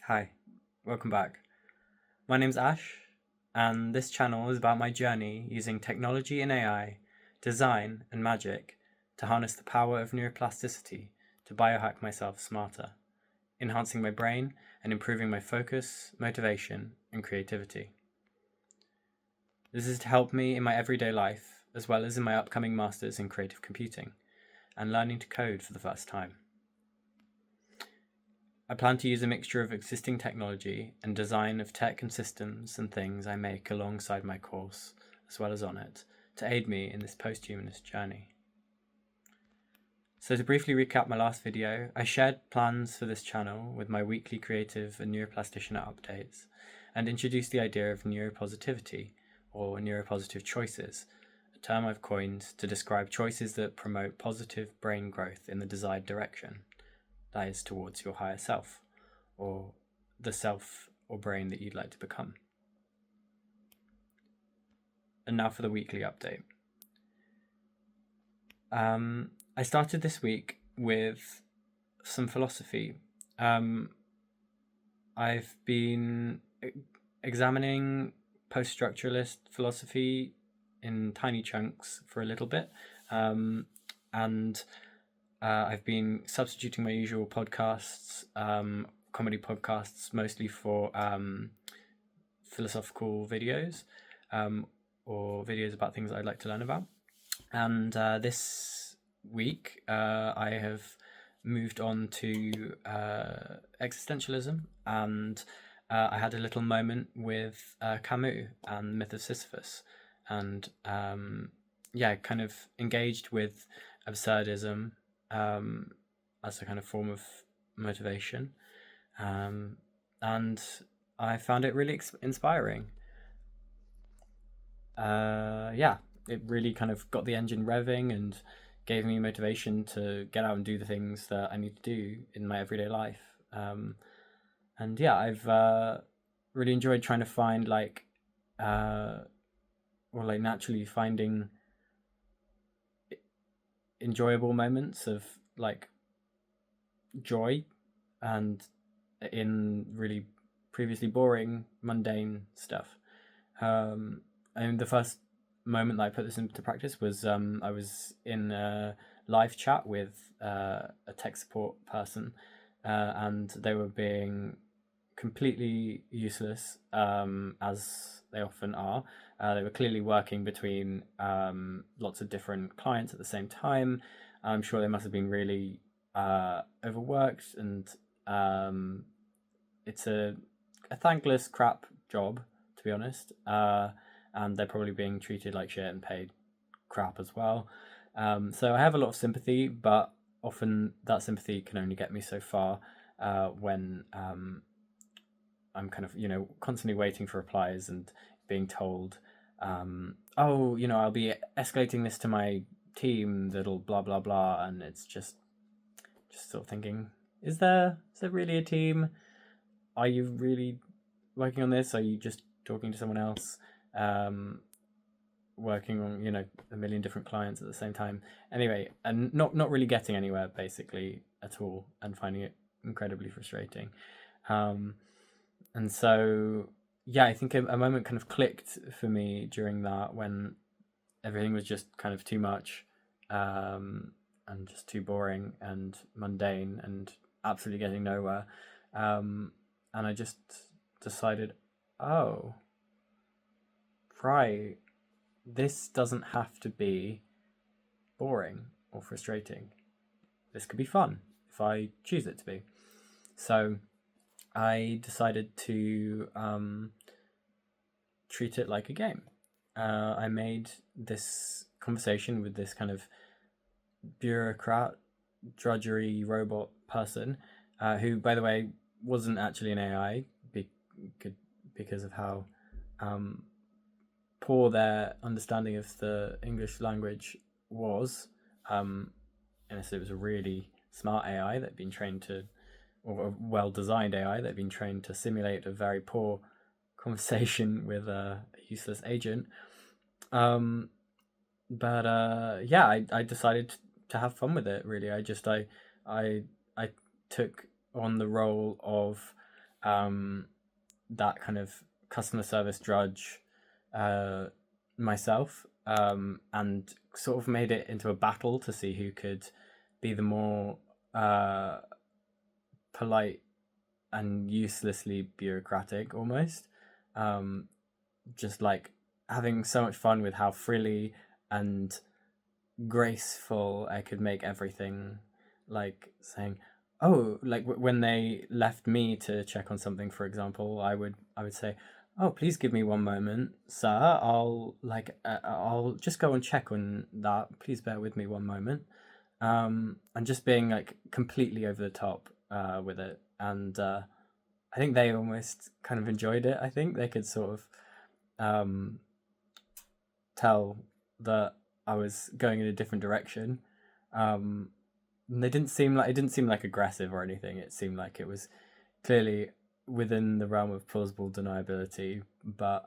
Hi, welcome back. My name's Ash, and this channel is about my journey using technology and AI, design, and magic to harness the power of neuroplasticity to biohack myself smarter, enhancing my brain and improving my focus, motivation, and creativity. This is to help me in my everyday life, as well as in my upcoming masters in creative computing, and learning to code for the first time. I plan to use a mixture of existing technology and design of tech and systems and things I make alongside my course, as well as on it, to aid me in this post-humanist journey. So to briefly recap my last video, I shared plans for this channel with my weekly creative and neuroplastician updates, and introduced the idea of neuropositivity, or neuropositive choices, a term I've coined to describe choices that promote positive brain growth in the desired direction. That is towards your higher self, or the self or brain that you'd like to become. And now for the weekly update. I started this week with some philosophy. I've been examining post-structuralist philosophy in tiny chunks for a little bit, and I've been substituting my usual podcasts, comedy podcasts, mostly for philosophical videos, or videos about things I'd like to learn about. And this week, I have moved on to existentialism, and I had a little moment with Camus and the Myth of Sisyphus, and kind of engaged with absurdism as a kind of form of motivation, and I found it really inspiring. It really kind of got the engine revving and gave me motivation to get out and do the things that I need to do in my everyday life. I've really enjoyed trying to find naturally finding enjoyable moments of joy and in really previously boring, mundane stuff. The first moment that I put this into practice was I was in a live chat with a tech support person, and they were being completely useless, as they often are. They were clearly working between lots of different clients at the same time. I'm sure they must have been really overworked, and it's a thankless crap job, to be honest. And they're probably being treated like shit and paid crap as well. So I have a lot of sympathy, but often that sympathy can only get me so far when I'm kind of, constantly waiting for replies and being told, I'll be escalating this to my team that'll blah, blah, blah. And it's just sort of thinking, is there really a team? Are you really working on this? Are you just talking to someone else? Working on, a million different clients at the same time. Anyway, and not really getting anywhere basically at all, and finding it incredibly frustrating. And so, I think a moment kind of clicked for me during that, when everything was just kind of too much, and just too boring and mundane and absolutely getting nowhere. And I just decided, right, this doesn't have to be boring or frustrating. This could be fun if I choose it to be. So I decided to treat it like a game. I made this conversation with this kind of bureaucrat, drudgery robot person, who, by the way, wasn't actually an AI because of how poor their understanding of the English language was. And so it was a really smart AI that had been trained to, or a well-designed AI that had been trained to simulate a very poor conversation with a useless agent. I decided to have fun with it. Really, I took on the role of that kind of customer service drudge myself, and sort of made it into a battle to see who could be the more polite and uselessly bureaucratic almost. Just like having so much fun with how freely and graceful I could make everything, like saying, oh, like when they left me to check on something, for example, I would say, oh, please give me one moment, sir. I'll just go and check on that. Please bear with me one moment. And just being like completely over the top with it. And I think they almost kind of enjoyed it. I think they could sort of tell that I was going in a different direction. They didn't seem like, it didn't seem like aggressive or anything. It seemed like it was clearly within the realm of plausible deniability. But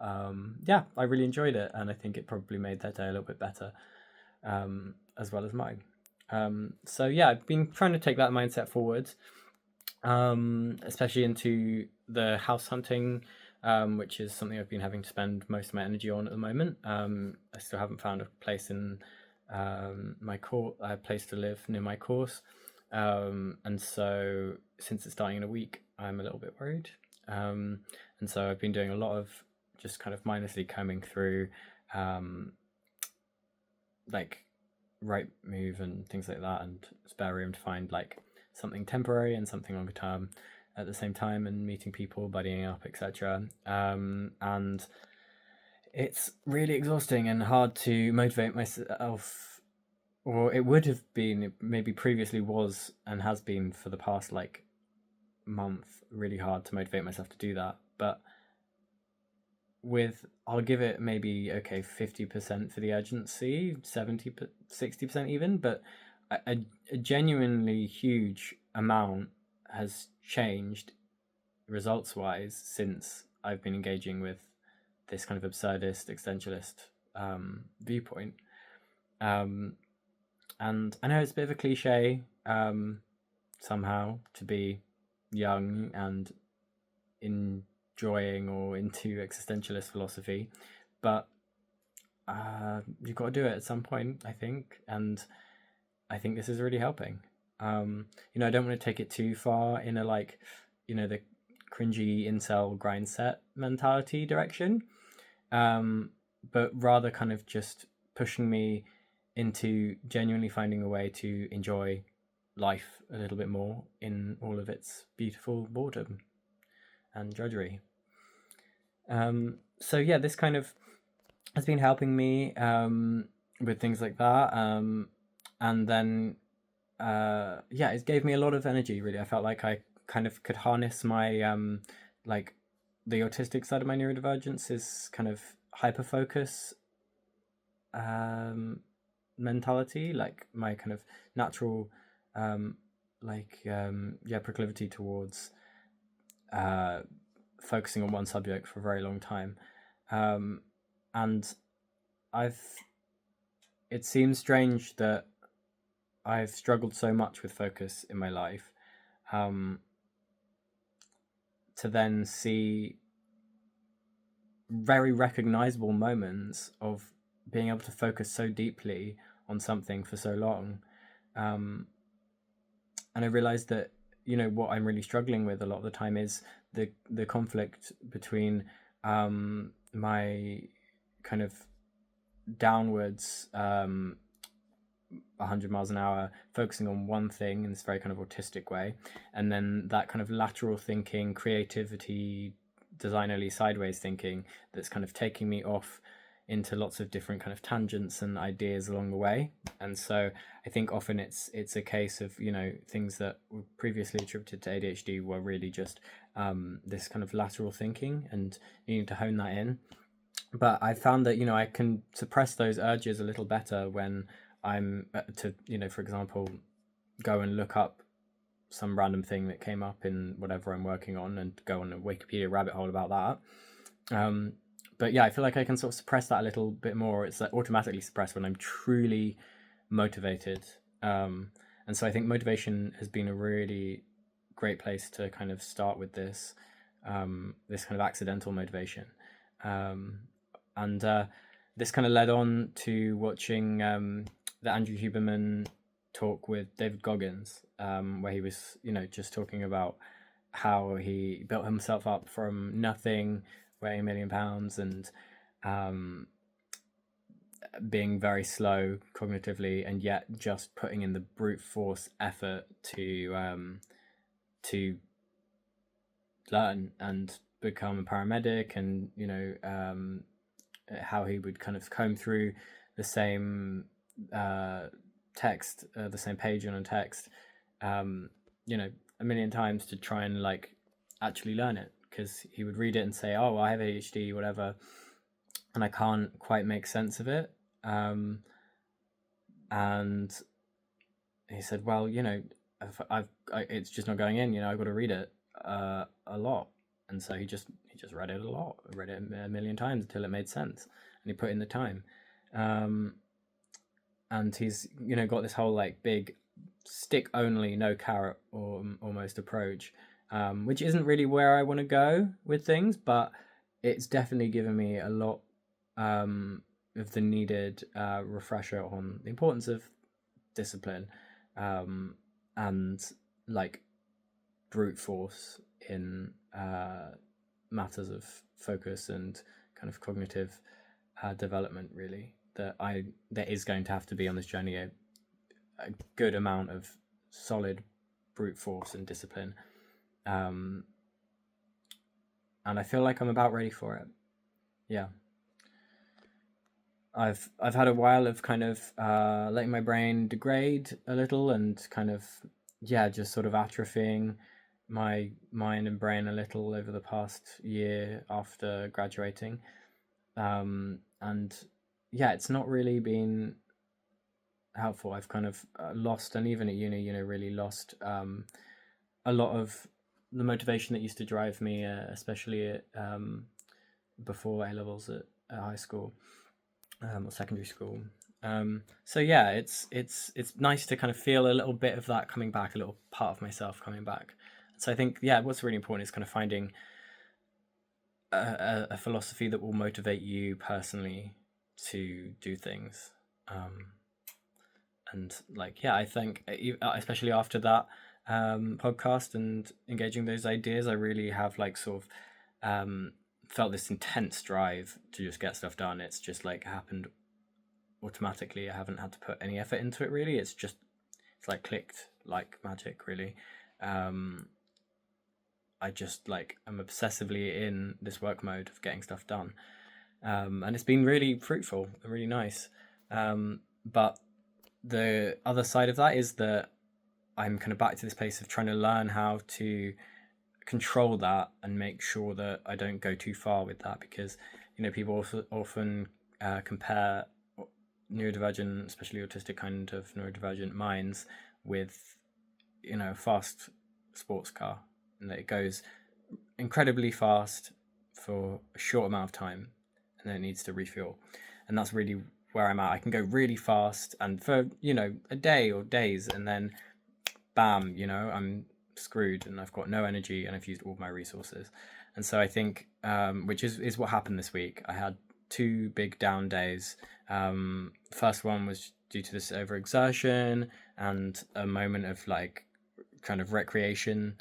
yeah, I really enjoyed it, and I think it probably made their day a little bit better, as well as mine. So yeah, I've been trying to take that mindset forward, especially into the house hunting, which is something I've been having to spend most of my energy on at the moment. I still haven't found a place in my place to live near my course, and so since it's starting in a week, I'm a little bit worried. And so I've been doing a lot of just kind of mindlessly combing through, like Rightmove and things like that, and Spare Room to find like something temporary and something longer term at the same time, and meeting people, buddying up, etc. And it's really exhausting and hard to motivate myself, or it would have been, maybe previously was and has been for the past like month, really hard to motivate myself to do that. But I'll give it maybe 50% for the urgency, 60% even, but a genuinely huge amount has changed results wise since I've been engaging with this kind of absurdist existentialist viewpoint. And I know it's a bit of a cliche, somehow, to be young and enjoying or into existentialist philosophy, but you've got to do it at some point, I think, and I think this is really helping. I don't want to take it too far in a the cringy incel grind set mentality direction, but rather kind of just pushing me into genuinely finding a way to enjoy life a little bit more in all of its beautiful boredom and drudgery. So yeah, this kind of has been helping me with things like that, and then it gave me a lot of energy, really. I felt like I kind of could harness my like the autistic side of my neurodivergence is kind of hyper focus mentality, like my kind of natural proclivity towards focusing on one subject for a very long time, and it seems strange that I've struggled so much with focus in my life, to then see very recognizable moments of being able to focus so deeply on something for so long. And I realized that, what I'm really struggling with a lot of the time is the conflict between my kind of downwards 100 miles an hour focusing on one thing in this very kind of autistic way, and then that kind of lateral thinking, creativity, designerly sideways thinking that's kind of taking me off into lots of different kind of tangents and ideas along the way. And so I think often it's a case of, things that were previously attributed to ADHD were really just this kind of lateral thinking, and you need to hone that in. But I found that, I can suppress those urges a little better when I'm for example, go and look up some random thing that came up in whatever I'm working on and go on a Wikipedia rabbit hole about that. But yeah, I feel like I can sort of suppress that a little bit more. It's like automatically suppressed when I'm truly motivated. And so I think motivation has been a really great place to kind of start with this. this kind of accidental motivation. And this kind of led on to watching the Andrew Huberman talk with David Goggins, where he was, just talking about how he built himself up from nothing, weighing £1 million, and being very slow cognitively, and yet just putting in the brute force effort to learn and become a paramedic, and how he would kind of comb through the same text, the same page on a text, a million times to try and like actually learn it, because he would read it and say, oh, I have ADHD, whatever, and I can't quite make sense of it. And he said, well, it's just not going in, I've got to read it a lot. And so he just read it a lot, read it a million times until it made sense, and he put in the time. And he's got this whole like big stick only, no carrot, or almost approach, which isn't really where I want to go with things, but it's definitely given me a lot of the needed refresher on the importance of discipline, and like brute force in matters of focus and kind of cognitive development, really, there is going to have to be on this journey a good amount of solid brute force and discipline, and I feel like I'm about ready for it. Yeah, I've had a while of kind of letting my brain degrade a little, and kind of just sort of atrophying my mind and brain a little over the past year after graduating, and it's not really been helpful. I've kind of lost, and even at uni, really lost a lot of the motivation that used to drive me, especially at before A levels at high school, or secondary school. So it's nice to kind of feel a little bit of that coming back, a little part of myself coming back. So I think what's really important is kind of finding a philosophy that will motivate you personally to do things. And I think especially after that podcast and engaging those ideas, I really have like sort of felt this intense drive to just get stuff done. It's just like happened automatically. I haven't had to put any effort into it, really. It's like clicked like magic, really. I just I'm obsessively in this work mode of getting stuff done, and it's been really fruitful and really nice. But the other side of that is that I'm kind of back to this place of trying to learn how to control that and make sure that I don't go too far with that, because people also often compare neurodivergent, especially autistic kind of neurodivergent minds, with a fast sports car, and that it goes incredibly fast for a short amount of time and then it needs to refuel. And that's really where I'm at. I can go really fast and for a day or days, and then bam, I'm screwed and I've got no energy and I've used all my resources. And so I think which is what happened this week. I had 2 big down days. First one was due to this overexertion and a moment of kind of recreation,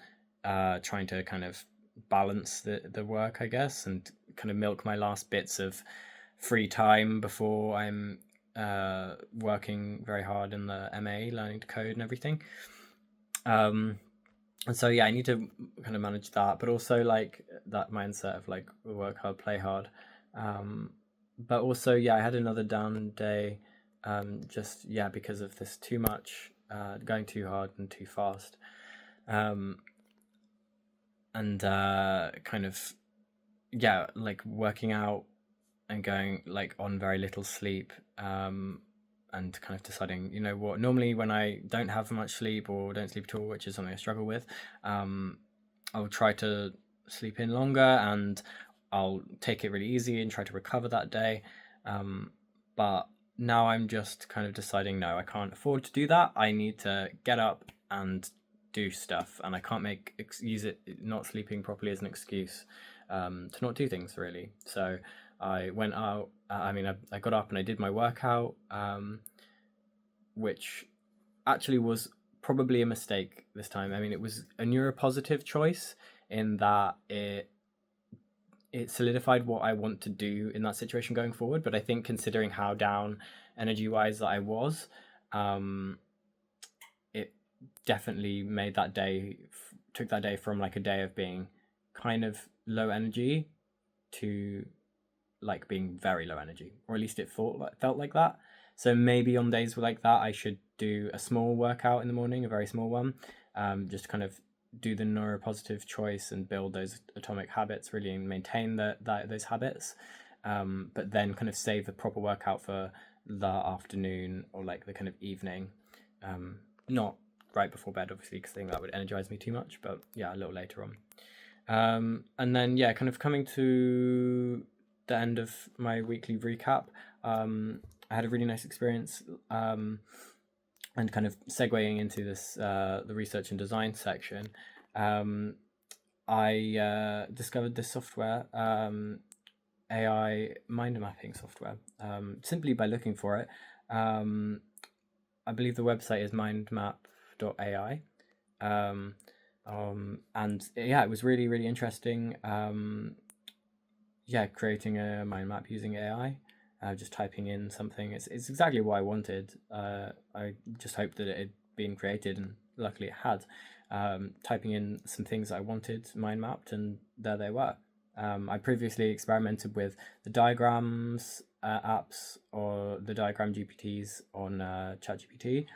trying to kind of balance the work, I guess, and kind of milk my last bits of free time before I'm working very hard in the MA, learning to code and everything. And so I need to kind of manage that, but also that mindset of work hard, play hard. But also I had another down day, just because of this too much, going too hard and too fast, and kind of working out and going on very little sleep, and kind of deciding, what, normally when I don't have much sleep or don't sleep at all, which is something I struggle with, I'll try to sleep in longer and I'll take it really easy and try to recover that day. But now I'm just kind of deciding, no, I can't afford to do that. I need to get up and do stuff, and I can't use it not sleeping properly as an excuse to not do things really. So I went out. I got up and I did my workout, which actually was probably a mistake this time. I mean, it was a neuropositive choice in that it solidified what I want to do in that situation going forward. But I think considering how down energy wise that I was, it definitely made that day, took that day from like a day of being kind of low energy to like being very low energy, or at least it felt like that. So maybe on days like that, I should do a small workout in the morning, a very small one, just to kind of do the neuropositive choice and build those atomic habits, really, and maintain those habits. But then kind of save the proper workout for the afternoon or like the kind of evening, not right before bed, obviously, because I think that would energize me too much. But yeah, a little later on. And then yeah, kind of coming to the end of my weekly recap, I had a really nice experience, and kind of segueing into this the research and design section. I discovered this software, AI mind mapping software, simply by looking for it. I believe the website is mindmap.ai. And yeah, it was really, really interesting. Creating a mind map using AI, just typing in something. It's exactly what I wanted. I just hoped that it had been created, and luckily it had. Typing in some things that I wanted mind mapped, and there they were. I previously experimented with the diagrams apps or the diagram GPTs on ChatGPT,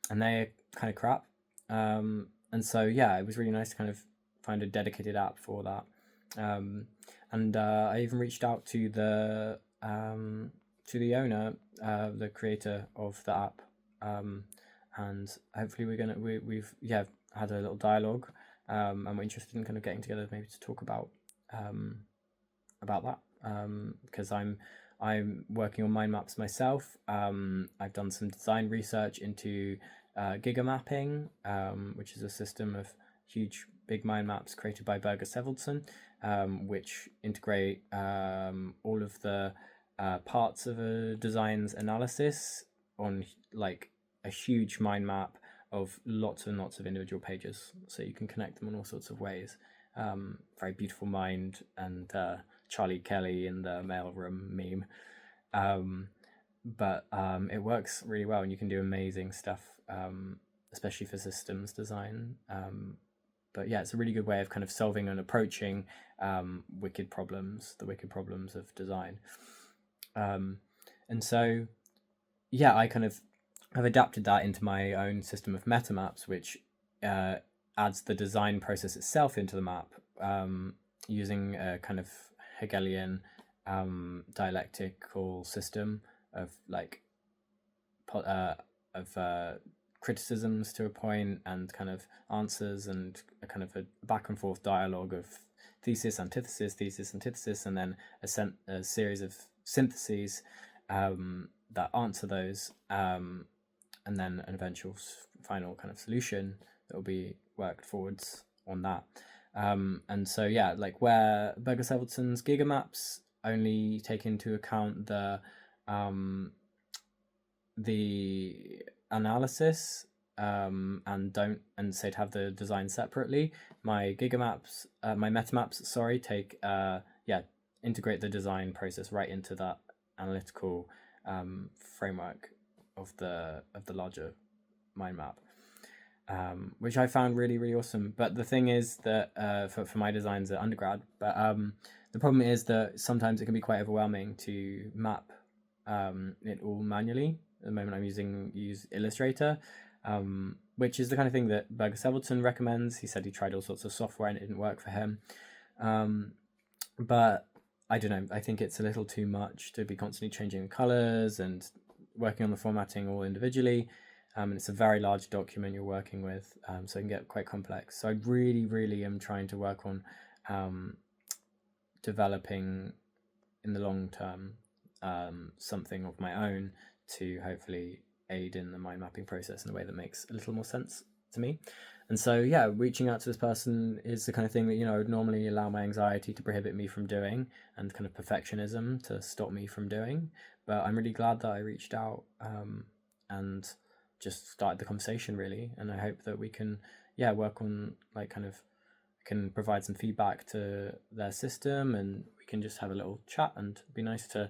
and they're kind of crap. And so yeah, it was really nice to kind of find a dedicated app for that. And I even reached out to the owner, the creator of the app, and hopefully we've had a little dialogue, and we're interested in kind of getting together maybe to talk about that, because I'm working on mind maps myself. I've done some design research into gigamapping, which is a system of huge big mind maps created by Berger Seveldson, which integrate all of the parts of a design's analysis on like a huge mind map of lots and lots of individual pages, so you can connect them in all sorts of ways. Very beautiful mind, and Charlie Kelly in the mailroom meme. But it works really well, and you can do amazing stuff, especially for systems design. But yeah, it's a really good way of kind of solving and approaching the wicked problems of design. And so yeah, I kind of have adapted that into my own system of meta maps, which adds the design process itself into the map, using a kind of Hegelian dialectical system of like criticisms to a point, and kind of answers, and a kind of a back and forth dialogue of thesis, antithesis, and then a series of syntheses that answer those, and then an eventual final kind of solution that will be worked forwards on that. And so yeah, like where Berger Seveldson's gigamaps only take into account the analysis, and say to have the design separately, my gigamaps, my metamaps, take integrate the design process right into that analytical framework of the larger mind map, which I found really, really awesome. But the thing is that for my designs at undergrad, but the problem is that sometimes it can be quite overwhelming to map it all manually. At the moment, I'm use Illustrator, which is the kind of thing that Berger Seveldson recommends. He said he tried all sorts of software and it didn't work for him. But I don't know. I think it's a little too much to be constantly changing the colors and working on the formatting all individually. And it's a very large document you're working with, so it can get quite complex. So I really, really am trying to work on developing in the long term something of my own to hopefully aid in the mind mapping process in a way that makes a little more sense to me. And so, yeah, reaching out to this person is the kind of thing that, would normally allow my anxiety to prohibit me from doing, and kind of perfectionism to stop me from doing. But I'm really glad that I reached out, and just started the conversation, really. And I hope that we can, yeah, work on, like, kind of, can provide some feedback to their system, and we can just have a little chat, and it'd be nice to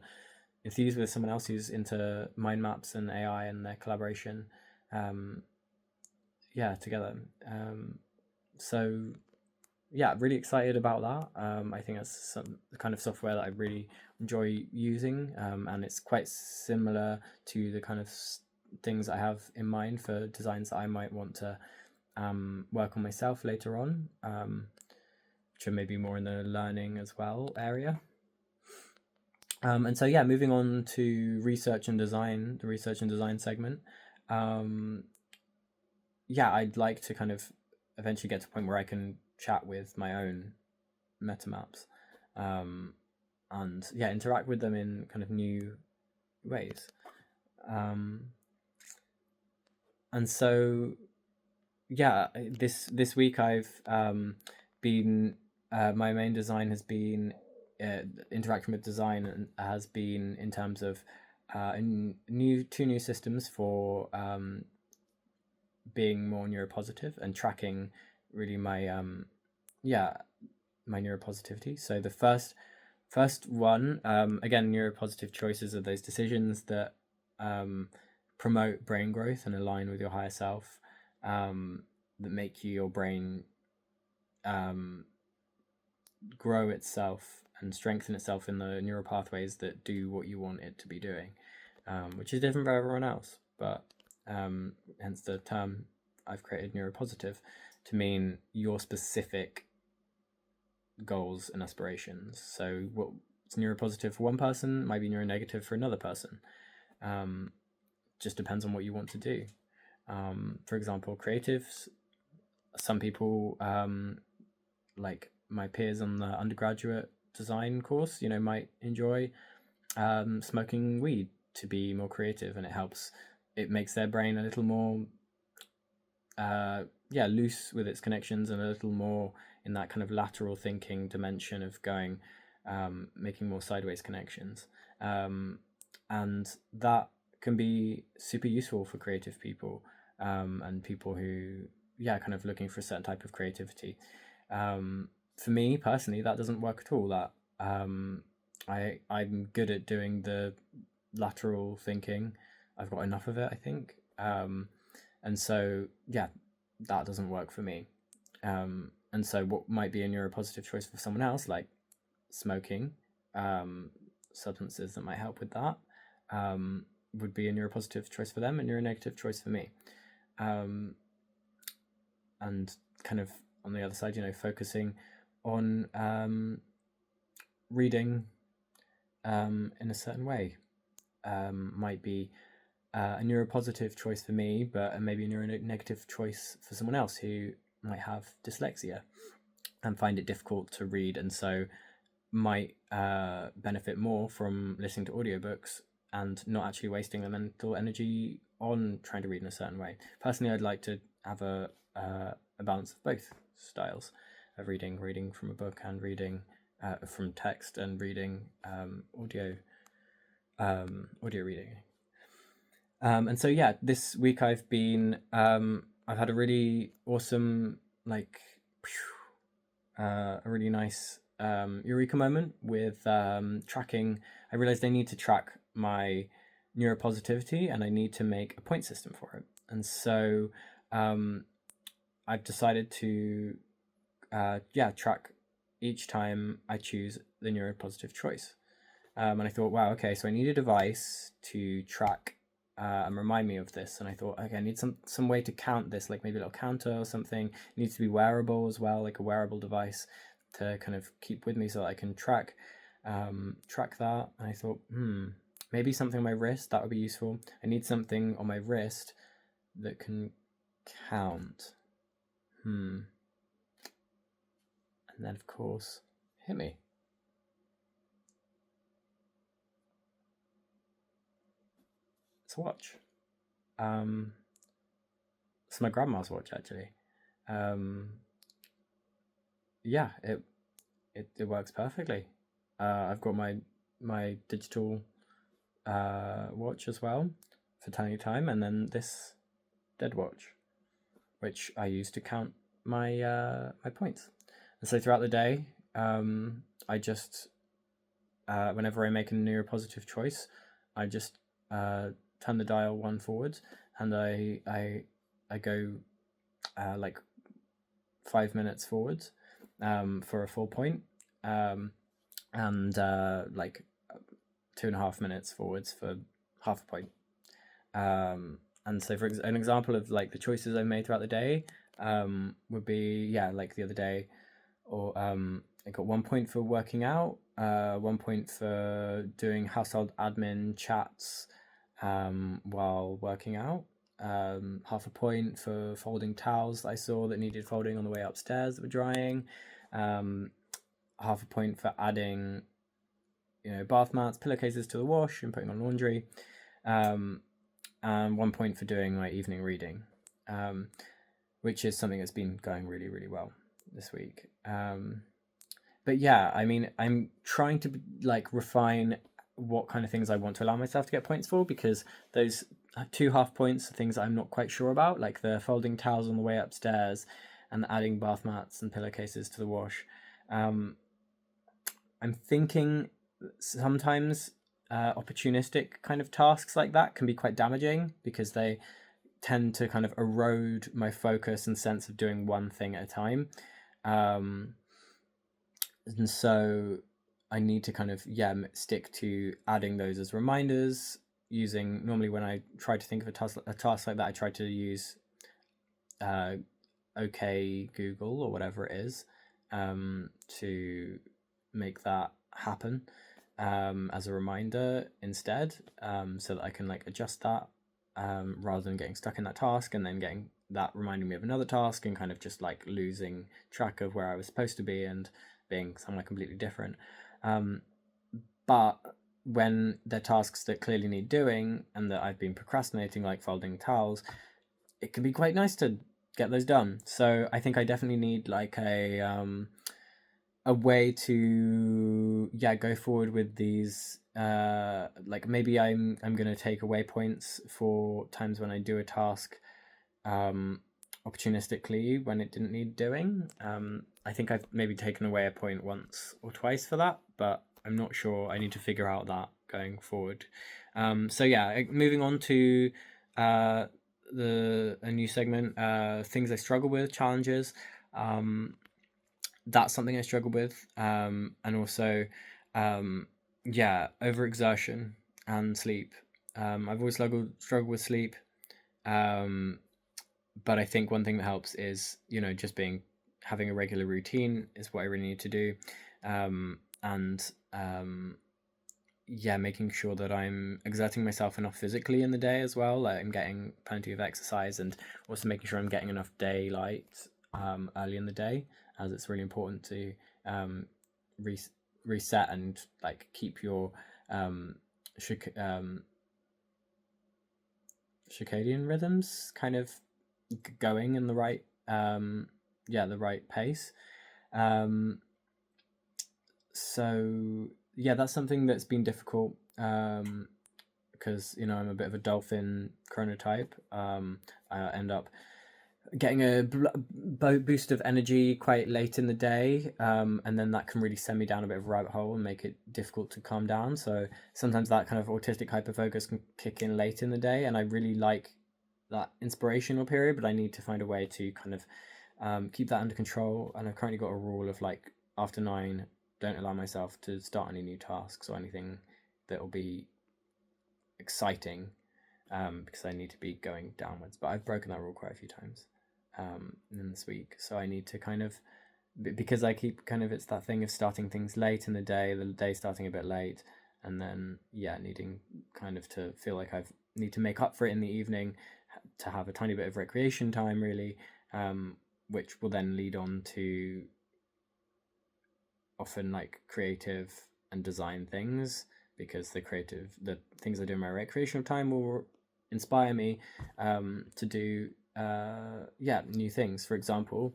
enthuse with someone else who's into mind maps and AI and their collaboration, together. So yeah, really excited about that. I think that's some the kind of software that I really enjoy using, and it's quite similar to the kind of things I have in mind for designs that I might want to work on myself later on, which are maybe more in the learning as well area. And so, yeah, moving on to research and design, the research and design segment. I'd like to kind of eventually get to a point where I can chat with my own metamaps, and interact with them in kind of new ways. And so, this week I've been my main design has been interacting with design, and has been in terms of two new systems for being more neuropositive and tracking really my my neuropositivity. So the first one, again, neuropositive choices are those decisions that promote brain growth and align with your higher self, that make your brain grow itself and strengthen itself in the neural pathways that do what you want it to be doing, which is different for everyone else, but hence the term I've created, neuropositive, to mean your specific goals and aspirations. So what's neuropositive for one person might be neuronegative for another person. Just depends on what you want to do. For example, creatives, some people, like my peers on the undergraduate design course, might enjoy smoking weed to be more creative, and it makes their brain a little more loose with its connections, and a little more in that kind of lateral thinking dimension of going, making more sideways connections, and that can be super useful for creative people, and people who kind of looking for a certain type of creativity. For me personally, that doesn't work at all. That I'm good at doing the lateral thinking. I've got enough of it, I think, and so that doesn't work for me. And so what might be a neuropositive choice for someone else, like smoking, substances that might help with that, would be a neuropositive choice for them, a neuronegative choice for me. And kind of on the other side, focusing on reading in a certain way might be a neuropositive choice for me, but maybe a neuronegative choice for someone else who might have dyslexia and find it difficult to read, and so might benefit more from listening to audiobooks and not actually wasting their mental energy on trying to read in a certain way. Personally, I'd like to have a balance of both styles of reading from a book, and reading from text, and reading audio reading. And so this week I've had a really awesome, a really nice eureka moment with tracking. I realized I need to track my neuropositivity, and I need to make a point system for it. And so I've decided to track each time I choose the neuropositive choice. And I thought, wow, okay, so I need a device to track and remind me of this. And I thought, okay, I need some way to count this, like maybe a little counter or something. It needs to be wearable as well, like a wearable device to kind of keep with me so that I can track that. And I thought, maybe something on my wrist, that would be useful. I need something on my wrist that can count. And then, of course, hit me. It's a watch. It's my grandma's watch, actually. yeah, it works perfectly. I've got my digital watch as well for telling time, and then this dead watch, which I use to count my points. And so throughout the day, I just whenever I make a neuropositive choice, I just turn the dial one forward, and I go like 5 minutes forwards for a full point, and like 2.5 minutes forwards for half a point. And so for an example of like the choices I made throughout the day would be like the other day, or I got 1 point for working out, 1 point for doing household admin chats while working out, half a point for folding towels that I saw that needed folding on the way upstairs that were drying, half a point for adding bath mats, pillowcases to the wash and putting on laundry, and 1 point for doing my evening reading, which is something that's been going really, really well this week. But yeah, I mean, I'm trying to like refine what kind of things I want to allow myself to get points for, because those 2 half points are things I'm not quite sure about, like the folding towels on the way upstairs and adding bath mats and pillowcases to the wash. I'm thinking sometimes opportunistic kind of tasks like that can be quite damaging, because they tend to kind of erode my focus and sense of doing one thing at a time. And so I need to kind of stick to adding those as reminders, using normally when I try to think of a task like that, I try to use OK Google or whatever it is to make that happen as a reminder instead, so that I can like adjust that rather than getting stuck in that task and then getting that reminding me of another task and kind of just like losing track of where I was supposed to be and being somewhere completely different. But when they're tasks that clearly need doing and that I've been procrastinating, like folding towels, it can be quite nice to get those done. So I think I definitely need like a way to go forward with these. Like maybe I'm gonna take away points for times when I do a task opportunistically when it didn't need doing. I think I've maybe taken away a point once or twice for that, but I'm not sure. I need to figure out that going forward. So yeah, moving on to a new segment, things I struggle with, challenges. That's something I struggle with, and also overexertion and sleep. I've always struggled with sleep, but I think one thing that helps is just having a regular routine is what I really need to do, and making sure that I'm exerting myself enough physically in the day as well. Like I'm getting plenty of exercise, and also making sure I'm getting enough daylight early in the day, as it's really important to reset and like keep your circadian rhythms kind of going in the right the right pace. So that's something that's been difficult, because I'm a bit of a dolphin chronotype. I end up getting a boost of energy quite late in the day, and then that can really send me down a bit of a rabbit hole and make it difficult to calm down. So sometimes that kind of autistic hyperfocus can kick in late in the day, and I really like that inspirational period, but I need to find a way to kind of keep that under control. And I've currently got a rule of like after 9, don't allow myself to start any new tasks or anything that will be exciting, because I need to be going downwards. But I've broken that rule quite a few times in this week, so I need to kind of, because I keep kind of, it's that thing of starting things late in the day starting a bit late, and then needing kind of to feel like I need to make up for it in the evening, to have a tiny bit of recreation time really, which will then lead on to often like creative and design things, because the things I do in my recreational time will inspire me to do new things. For example,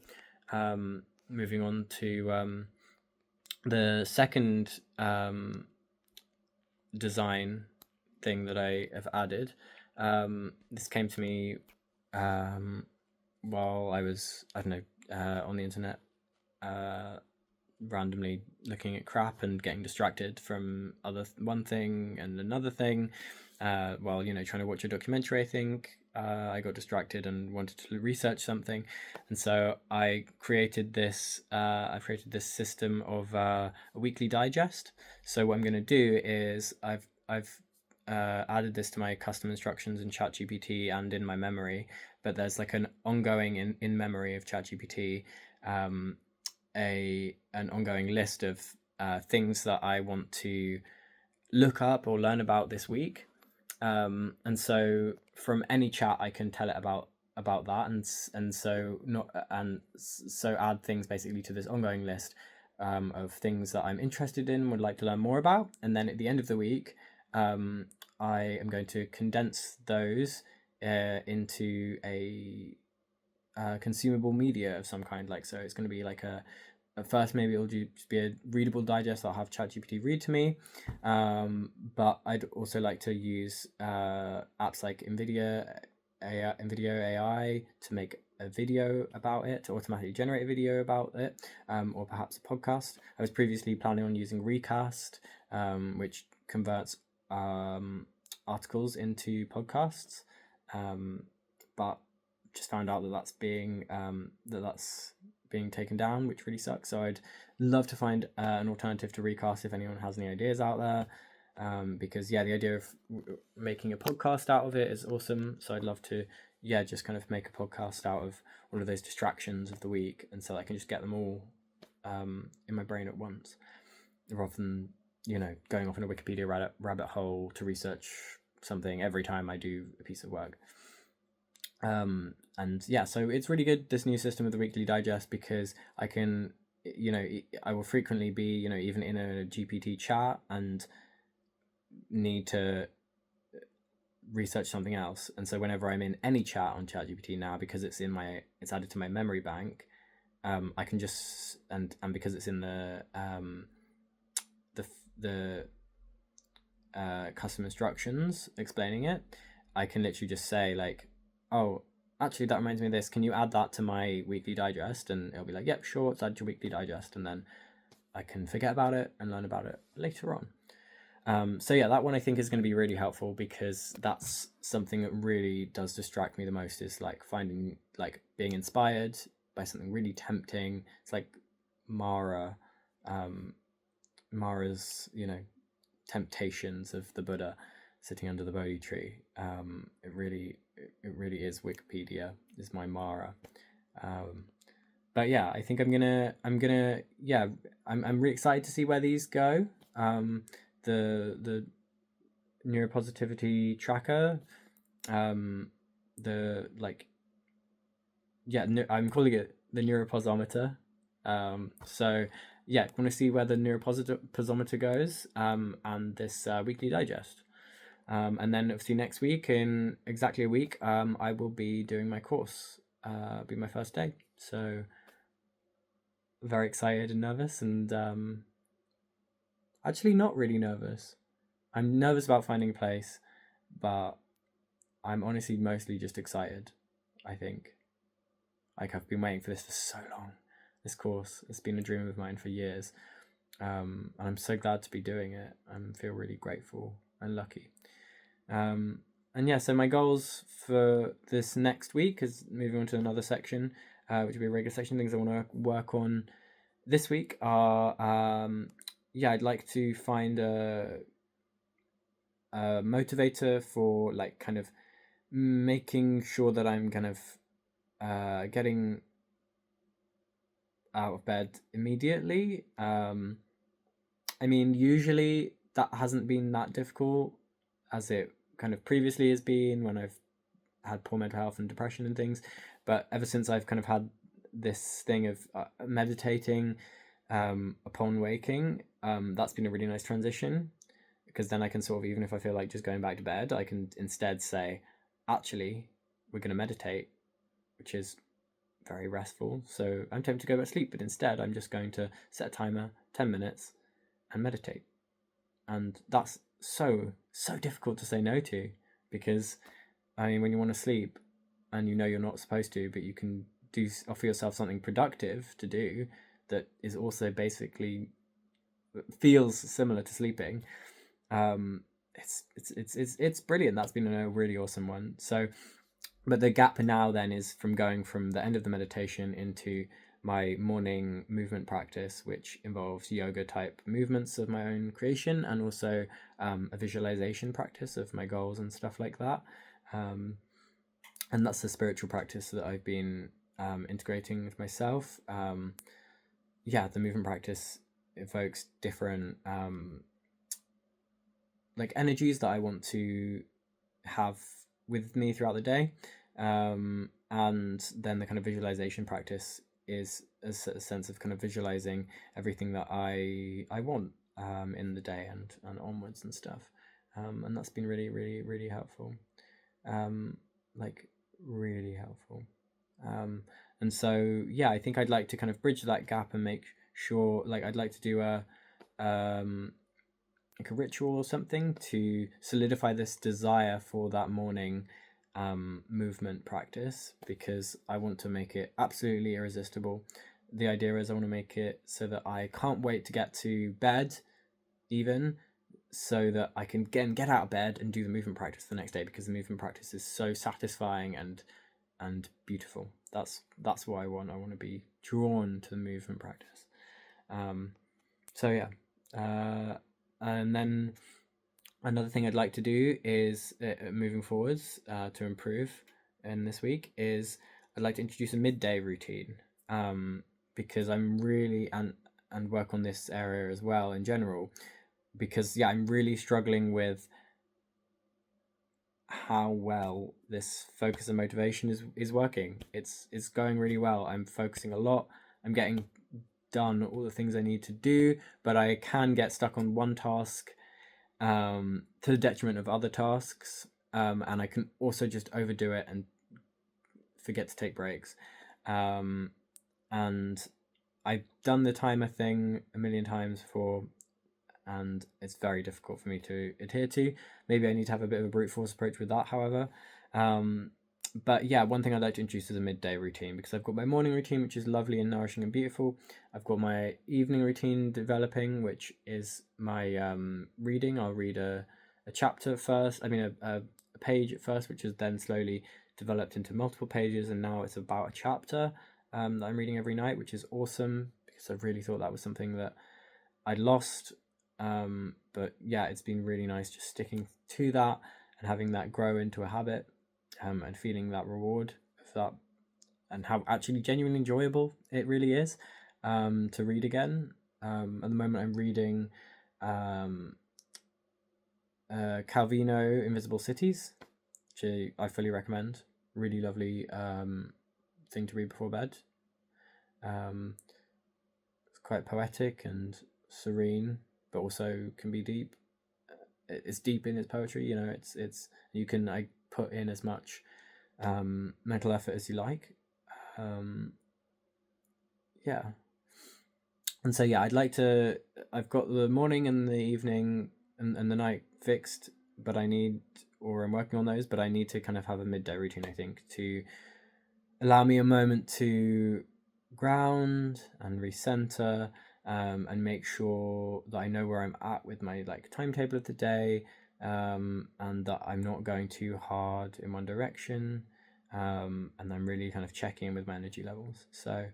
moving on to the second design thing that I have added. This came to me while I was, I don't know, on the internet, randomly looking at crap and getting distracted from one thing and another thing, while trying to watch a documentary. I think I got distracted and wanted to research something, and so I created this. I've created this system of a weekly digest. So what I'm going to do is I've added this to my custom instructions in ChatGPT and in my memory, but there's like an ongoing in memory of ChatGPT, an ongoing list of things that I want to look up or learn about this week, and so from any chat I can tell it about that, and so add things basically to this ongoing list of things that I'm interested in, would like to learn more about, and then at the end of the week, I am going to condense those into a consumable media of some kind. Like, so it's going to be like at first maybe it'll just be a readable digest. I'll have ChatGPT read to me, but I'd also like to use apps like NVIDIA AI to make a video about it, to automatically generate a video about it, or perhaps a podcast. I was previously planning on using Recast, which converts articles into podcasts, but just found out that that's being taken down, which really sucks. So I'd love to find an alternative to Recast if anyone has any ideas out there, because the idea of making a podcast out of it is awesome. So I'd love to just kind of make a podcast out of all of those distractions of the week, and so I can just get them all in my brain at once, rather than going off in a Wikipedia rabbit hole to research something every time I do a piece of work. So it's really good, this new system of the weekly digest, because I can, I will frequently be, even in a GPT chat and need to research something else. And so whenever I'm in any chat on ChatGPT now, because it's added to my memory bank, I can just, and because it's in the custom instructions explaining it, I can literally just say like, oh, actually that reminds me of this, can you add that to my weekly digest? And it'll be like, yep, sure, it's added to your weekly digest, and then I can forget about it and learn about it later on. That one I think is going to be really helpful, because that's something that really does distract me the most, is like finding, like, being inspired by something really tempting. It's like Mara's temptations of the Buddha sitting under the Bodhi tree. It really is Wikipedia is my Mara. I think I'm really excited to see where these go. The neuropositivity tracker, I'm calling it the neuroposometer. Want to see where the neuroposometer goes, and this weekly digest. And then obviously next week, in exactly a week, I will be doing my course. Be my first day. So very excited and nervous, and actually not really nervous. I'm nervous about finding a place, but I'm honestly mostly just excited, I think. Like, I've been waiting for this for so long. This course, it's been a dream of mine for years. And I'm so glad to be doing it. I feel really grateful and lucky. So my goals for this next week is moving on to another section, which will be a regular section. Things I want to work on this week are, I'd like to find a motivator for, like, kind of making sure that I'm kind of getting out of bed immediately. Usually that hasn't been that difficult as it kind of previously has been when I've had poor mental health and depression and things, but ever since I've kind of had this thing of meditating upon waking, that's been a really nice transition, because then I can sort of, even if I feel like just going back to bed, I can instead say, actually, we're going to meditate which is very restful. So I'm tempted to go back to sleep, but instead I'm just going to set a timer, 10 minutes, and meditate. And that's so difficult to say no to, because I mean, when you want to sleep and you know you're not supposed to, but you can offer yourself something productive to do that is also basically feels similar to sleeping. It's brilliant. That's been a really awesome one. So, but the gap now then is from going from the end of the meditation into my morning movement practice, which involves yoga type movements of my own creation, and also a visualization practice of my goals and stuff like that. And that's the spiritual practice that I've been integrating with myself. The movement practice evokes different like energies that I want to have with me throughout the day. And then the kind of visualization practice is a sense of kind of visualizing everything that I want in the day and onwards and stuff. And that's been really, really, really helpful. Like really helpful. And so, yeah, I think I'd like to kind of bridge that gap and make sure, like, I'd like to do like a ritual or something to solidify this desire for that morning movement practice, because I want to make it absolutely irresistible. The idea is I want to make it so that I can't wait to get to bed, even, so that I can get out of bed and do the movement practice the next day, because the movement practice is so satisfying and beautiful. That's what I want. I want to be drawn to the movement practice. So yeah. And then another thing I'd like to do is moving forwards to improve in this week is I'd like to introduce a midday routine, because I'm really and work on this area as well in general, because I'm really struggling with how well this focus and motivation is working. It's going really well. I'm focusing a lot. I'm getting done all the things I need to do, but I can get stuck on one task to the detriment of other tasks, and I can also just overdo it and forget to take breaks. And I've done the timer thing a million times before, and it's very difficult for me to adhere to. Maybe I need to have a bit of a brute force approach with that, however. But yeah, one thing I'd like to introduce is a midday routine, because I've got my morning routine, which is lovely and nourishing and beautiful. I've got my evening routine developing, which is my reading. I'll read a chapter first, a page at first, which is then slowly developed into multiple pages, and now it's about a chapter that I'm reading every night, which is awesome, because I really thought that was something that I'd lost. But yeah, it's been really nice just sticking to that and having that grow into a habit, and feeling that reward of that, and how actually genuinely enjoyable it really is to read again. At the moment I'm reading Calvino Invisible Cities, which I fully recommend. Really lovely thing to read before bed. It's quite poetic and serene, but also can be deep. It's deep in its poetry, it's you can put in as much mental effort as you like. And so I've got the morning and the evening and the night fixed, but I'm working on those, but I need to kind of have a midday routine, I think, to allow me a moment to ground and recenter, and make sure that I know where I'm at with my timetable of the day, and that I'm not going too hard in one direction, and I'm really kind of checking in with my energy levels. So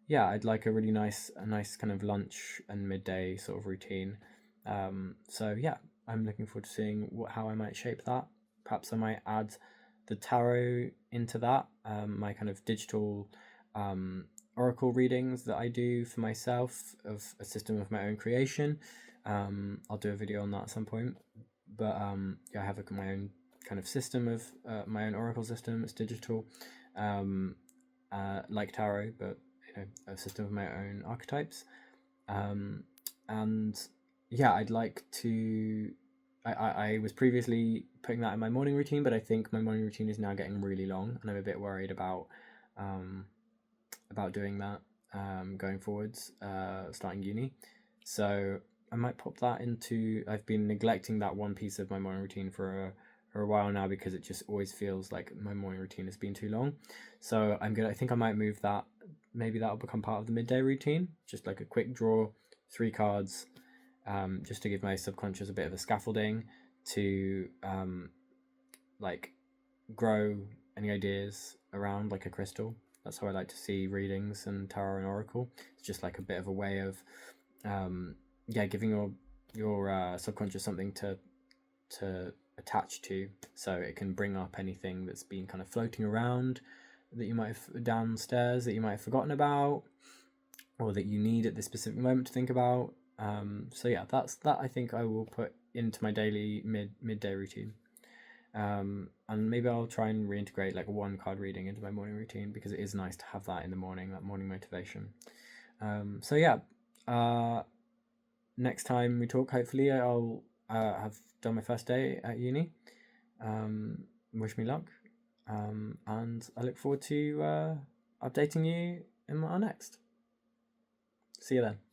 yeah, I'd like a really nice kind of lunch and midday sort of routine. So yeah, I'm looking forward to seeing how I might shape that. Perhaps I might add the tarot into that, my kind of digital oracle readings that I do for myself of a system of my own creation. I'll do a video on that at some point. But I have my own kind of system of my own oracle system. It's digital, like tarot, but a system of my own archetypes. And yeah, I'd like to. I was previously putting that in my morning routine, but I think my morning routine is now getting really long, and I'm a bit worried about about doing that going forwards, starting uni. So I might pop that into. I've been neglecting that one piece of my morning routine for a while now because it just always feels like my morning routine has been too long. So I think I might move that. Maybe that'll become part of the midday routine. Just like a quick draw, 3 cards, just to give my subconscious a bit of a scaffolding to like grow any ideas around like a crystal. That's how I like to see readings and tarot and oracle. It's just like a bit of a way of giving your subconscious something to attach to, so it can bring up anything that's been kind of floating around that you might have downstairs that you might have forgotten about, or that you need at this specific moment to think about. So yeah, that's that. I think I will put into my daily midday routine. And maybe I'll try and reintegrate like 1 card reading into my morning routine, because it is nice to have that in the morning, that morning motivation. So yeah, next time we talk, hopefully I'll have done my first day at uni. Wish me luck, and I look forward to updating you in our next. See you then.